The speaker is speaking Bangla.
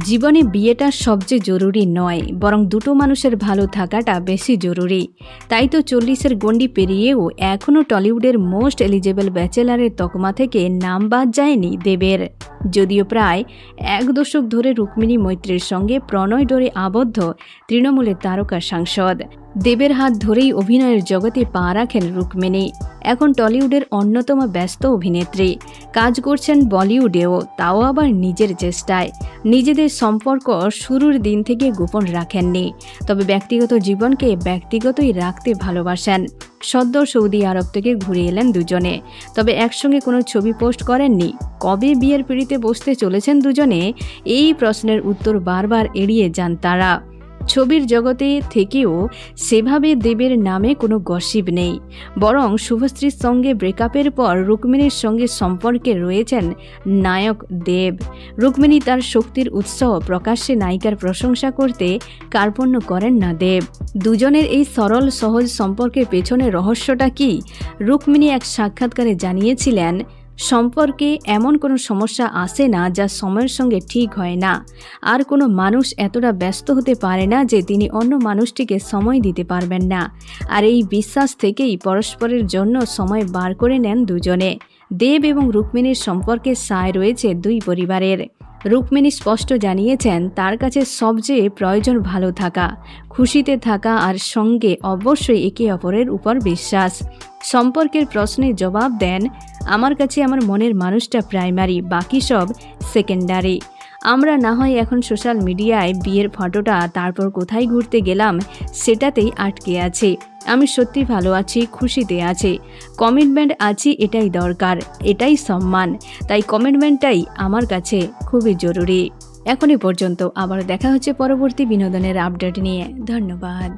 জীবনে বিয়েটা সবচেয়ে জরুরি নয়, বরং দুটো মানুষের ভালো থাকাটা বেশি জরুরি। তাই তো 40-এর গণ্ডি পেরিয়েও এখনও টলিউডের মোস্ট এলিজেবল ব্যাচেলারের তকমা থেকে নাম বাদ যায়নি দেবের। যদিও প্রায় 1 দশক ধরে রুক্মিণী মৈত্রের সঙ্গে প্রণয় ডোরে আবদ্ধ তৃণমূলের তারকা সাংসদ দেবের হাত ধরেই অভিনয়ের জগতে পা রাখেন রুক্মিণী। এখন টলিউডের অন্যতম ব্যস্ত অভিনেত্রী, কাজ করছেন বলিউডেও, তাও আবার নিজের চেষ্টায়। নিজেদের সম্পর্ক শুরুর দিন থেকে গোপন রাখেননি, তবে ব্যক্তিগত জীবনকে ব্যক্তিগতই রাখতে ভালোবাসেন। সদ্য সৌদি আরব থেকে ঘুরে এলেন দুজনে, তবে একসঙ্গে কোনো ছবি পোস্ট করেননি। কবে বিয়ের পিঁড়িতে বসতে চলেছেন দুজনে, এই প্রশ্নের উত্তর বারবার এড়িয়ে যান তারা। ছবির জগতে থেকেও সেভাবে দেবের নামে কোনো গসিপ নেই, বরং শুভশ্রীর সঙ্গে ব্রেকআপের পর রুক্মিণীর সঙ্গে সম্পর্কে রয়েছেন নায়ক দেব। রুক্মিণী তার শক্তির উৎস প্রকাশ্যে নায়িকার প্রশংসা করতে কার্পণ্য করেন না দেব। দুজনের এই সরল সহজ সম্পর্কের পেছনে রহস্যটা কি? রুক্মিণী এক সাক্ষাৎকারে জানিয়েছিলেন, সম্পর্কে এমন কোনো সমস্যা আসে না যা সময়ের সঙ্গে ঠিক হয় না। আর কোনো মানুষ এতটা ব্যস্ত হতে পারে না যে তিনি অন্য মানুষটিকে সময় দিতে পারবেন না। আর এই বিশ্বাস থেকেই পরস্পরের জন্য সময় বার করে নেন দুজনে। দেব এবং রুক্মিণীর সম্পর্কে সায় রয়েছে দুই পরিবারের। রুক্মিণী স্পষ্ট জানিয়েছেন, তার কাছে সবচেয়ে প্রয়োজন ভালো থাকা, খুশিতে থাকা আর সঙ্গে অবশ্যই একে অপরের উপর বিশ্বাস। সম্পর্কের প্রশ্নে জবাব দেন, আমার কাছে আমার মনের মানুষটা প্রাইমারি, বাকি সব সেকেন্ডারি। আমরা না হয় এখন সোশ্যাল মিডিয়ায় বিয়ের ফটোটা, তারপর কোথায় ঘুরতে গেলাম সেটাতেই আটকে আছি। আমি সত্যি ভালো আছি, খুশিতে আছি, কমিটমেন্ট আছি, এটাই দরকার, এটাই সম্মান। তাই কমিটমেন্টটাই আমার কাছে খুবই জরুরি। এখনই পর্যন্ত, আবার দেখা হচ্ছে পরবর্তী বিনোদনের আপডেট নিয়ে। ধন্যবাদ।